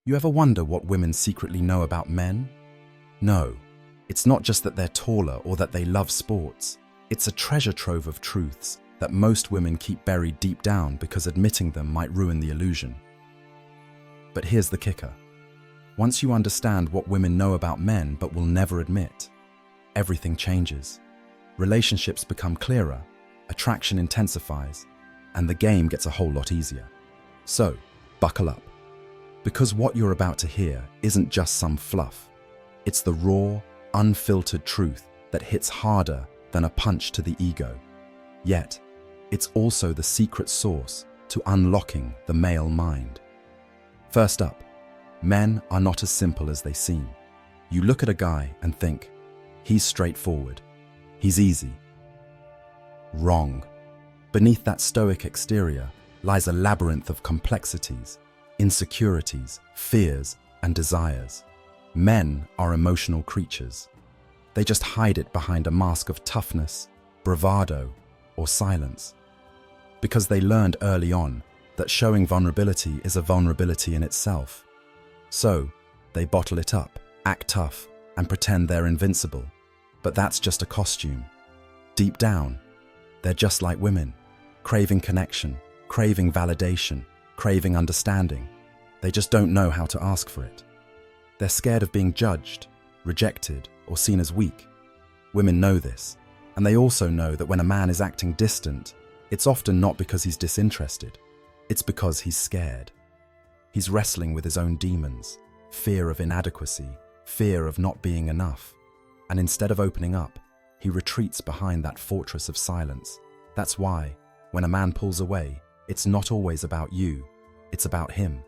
You ever wonder what women secretly know about men? No, it's not just that they're taller or that they love sports. It's a treasure trove of truths that most women keep buried deep down because admitting them might ruin the illusion. But here's the kicker. Once you understand what women know about men but will never admit, everything changes. Relationships become clearer, attraction intensifies, and the game gets a whole lot easier. So, buckle up. Because what you're about to hear isn't just some fluff. It's the raw, unfiltered truth that hits harder than a punch to the ego. Yet, it's also the secret sauce to unlocking the male mind. First up, men are not as simple as they seem. You look at a guy and think, he's straightforward, he's easy. Wrong. Beneath that stoic exterior lies a labyrinth of complexities, insecurities, fears, and desires. Men are emotional creatures. They just hide it behind a mask of toughness, bravado, or silence. Because they learned early on that showing vulnerability is a vulnerability in itself. So, they bottle it up, act tough, and pretend they're invincible. But that's just a costume. Deep down, they're just like women, craving connection, craving validation, craving understanding. They just don't know how to ask for it. They're scared of being judged, rejected, or seen as weak. Women know this, and they also know that when a man is acting distant, it's often not because he's disinterested. It's because he's scared. He's wrestling with his own demons, fear of inadequacy, fear of not being enough. And instead of opening up, he retreats behind that fortress of silence. That's why, when a man pulls away, it's not always about you, it's about him.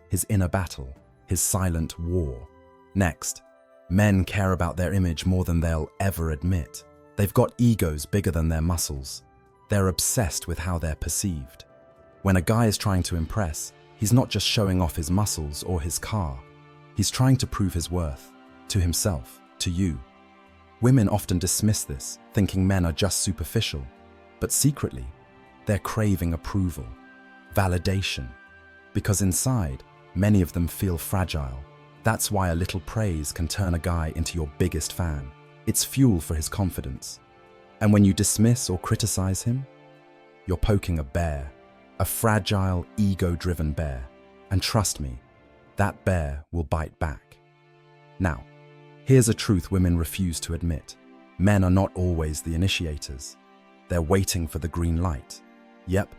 His inner battle, his silent war. Next, men care about their image more than they'll ever admit. They've got egos bigger than their muscles. They're obsessed with how they're perceived. When a guy is trying to impress, he's not just showing off his muscles or his car. He's trying to prove his worth, to himself, to you. Women often dismiss this, thinking men are just superficial. But secretly, they're craving approval, validation. Because inside, many of them feel fragile. That's why a little praise can turn a guy into your biggest fan. It's fuel for his confidence. And when you dismiss or criticize him, you're poking a bear, a fragile, ego-driven bear. And trust me, that bear will bite back. Now, here's a truth women refuse to admit. Men are not always the initiators. They're waiting for the green light. Yep,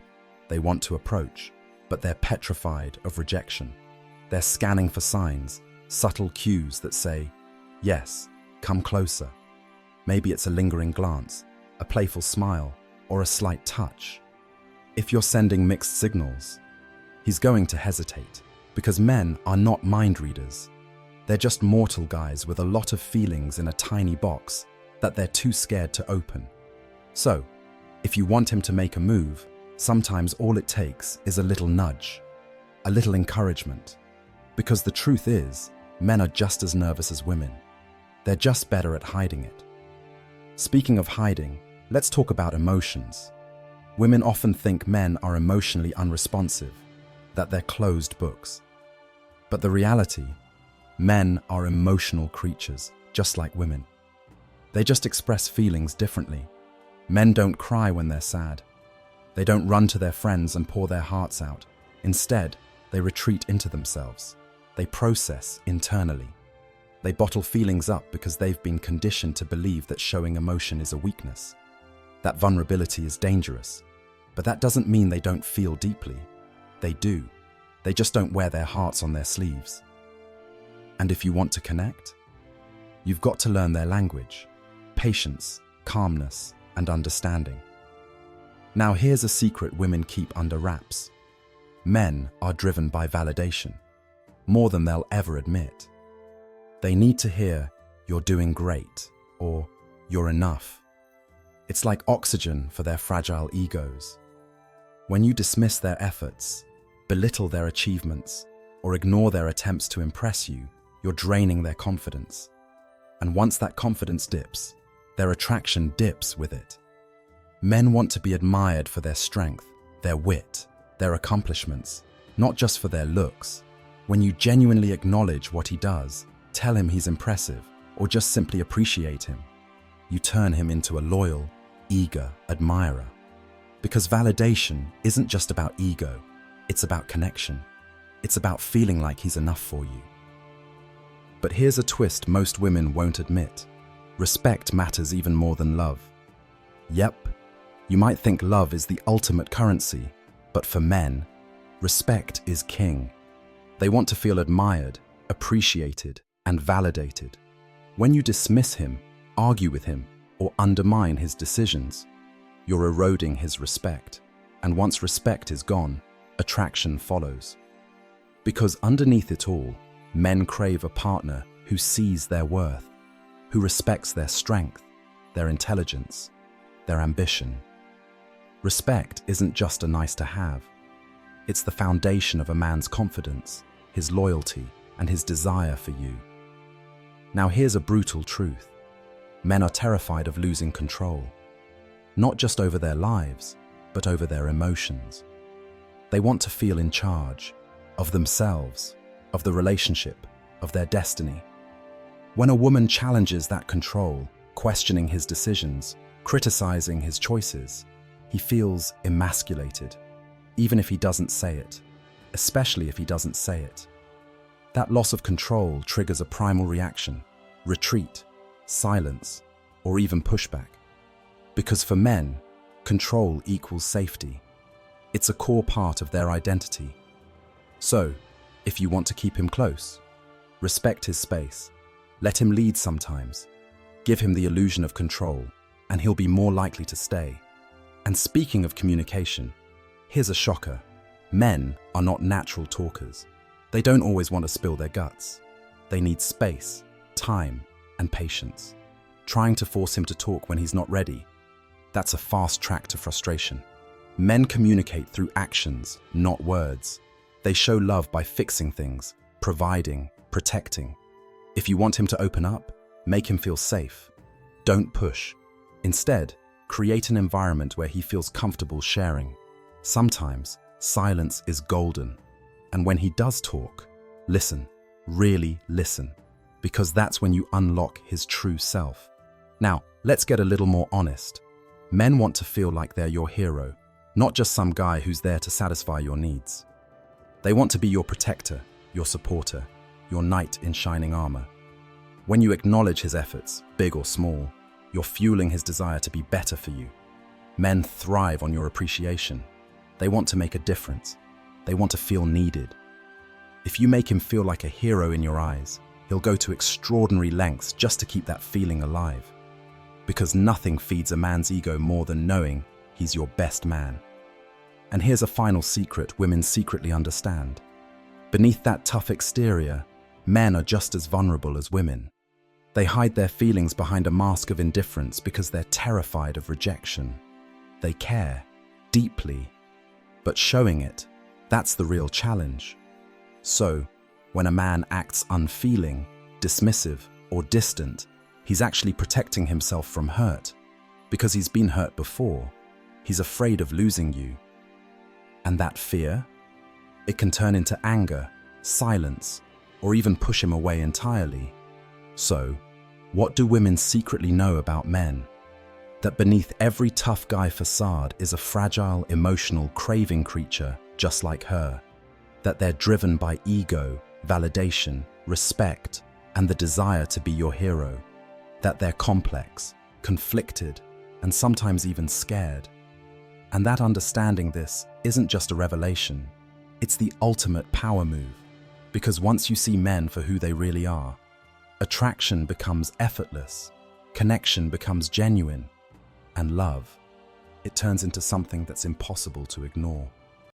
they want to approach, but they're petrified of rejection. They're scanning for signs, subtle cues that say, yes, come closer. Maybe it's a lingering glance, a playful smile, or a slight touch. If you're sending mixed signals, he's going to hesitate, because men are not mind readers. They're just mortal guys with a lot of feelings in a tiny box that they're too scared to open. So, if you want him to make a move, sometimes all it takes is a little nudge, a little encouragement. Because the truth is, men are just as nervous as women. They're just better at hiding it. Speaking of hiding, let's talk about emotions. Women often think men are emotionally unresponsive, that they're closed books. But the reality, men are emotional creatures, just like women. They just express feelings differently. Men don't cry when they're sad. They don't run to their friends and pour their hearts out. Instead, they retreat into themselves. They process internally. They bottle feelings up because they've been conditioned to believe that showing emotion is a weakness, that vulnerability is dangerous. But that doesn't mean they don't feel deeply. They do. They just don't wear their hearts on their sleeves. And if you want to connect, you've got to learn their language: patience, calmness, and understanding. Now here's a secret women keep under wraps. Men are driven by validation, more than they'll ever admit. They need to hear, "You're doing great," or "You're enough." It's like oxygen for their fragile egos. When you dismiss their efforts, belittle their achievements, or ignore their attempts to impress you, you're draining their confidence. And once that confidence dips, their attraction dips with it. Men want to be admired for their strength, their wit, their accomplishments, not just for their looks. When you genuinely acknowledge what he does, tell him he's impressive, or just simply appreciate him, you turn him into a loyal, eager admirer. Because validation isn't just about ego, it's about connection. It's about feeling like he's enough for you. But here's a twist most women won't admit. Respect matters even more than love. Yep, you might think love is the ultimate currency, but for men, respect is king. They want to feel admired, appreciated, and validated. When you dismiss him, argue with him, or undermine his decisions, you're eroding his respect. And once respect is gone, attraction follows. Because underneath it all, men crave a partner who sees their worth, who respects their strength, their intelligence, their ambition. Respect isn't just a nice to have. It's the foundation of a man's confidence, his loyalty, and his desire for you. Now here's a brutal truth. Men are terrified of losing control, not just over their lives, but over their emotions. They want to feel in charge of themselves, of the relationship, of their destiny. When a woman challenges that control, questioning his decisions, criticizing his choices, he feels emasculated, even if he doesn't say it, especially if he doesn't say it. That loss of control triggers a primal reaction: retreat, silence, or even pushback. Because for men, control equals safety. It's a core part of their identity. So, if you want to keep him close, respect his space, let him lead sometimes, give him the illusion of control, and he'll be more likely to stay. And speaking of communication, here's a shocker. Men are not natural talkers. They don't always want to spill their guts. They need space, time, and patience. Trying to force him to talk when he's not ready, that's a fast track to frustration. Men communicate through actions, not words. They show love by fixing things, providing, protecting. If you want him to open up, make him feel safe. Don't push. Instead, create an environment where he feels comfortable sharing. Sometimes, silence is golden. And when he does talk, listen, really listen, because that's when you unlock his true self. Now, let's get a little more honest. Men want to feel like they're your hero, not just some guy who's there to satisfy your needs. They want to be your protector, your supporter, your knight in shining armor. When you acknowledge his efforts, big or small, you're fueling his desire to be better for you. Men thrive on your appreciation. They want to make a difference. They want to feel needed. If you make him feel like a hero in your eyes, he'll go to extraordinary lengths just to keep that feeling alive. Because nothing feeds a man's ego more than knowing he's your best man. And here's a final secret women secretly understand. Beneath that tough exterior, men are just as vulnerable as women. They hide their feelings behind a mask of indifference because they're terrified of rejection. They care, deeply, but showing it, that's the real challenge. So, when a man acts unfeeling, dismissive, or distant, he's actually protecting himself from hurt. Because he's been hurt before, he's afraid of losing you. And that fear? It can turn into anger, silence, or even push him away entirely. So, what do women secretly know about men? That beneath every tough guy facade is a fragile, emotional, craving creature just like her. That they're driven by ego, validation, respect, and the desire to be your hero. That they're complex, conflicted, and sometimes even scared. And that understanding this isn't just a revelation, it's the ultimate power move. Because once you see men for who they really are, attraction becomes effortless, connection becomes genuine, and love, it turns into something that's impossible to ignore.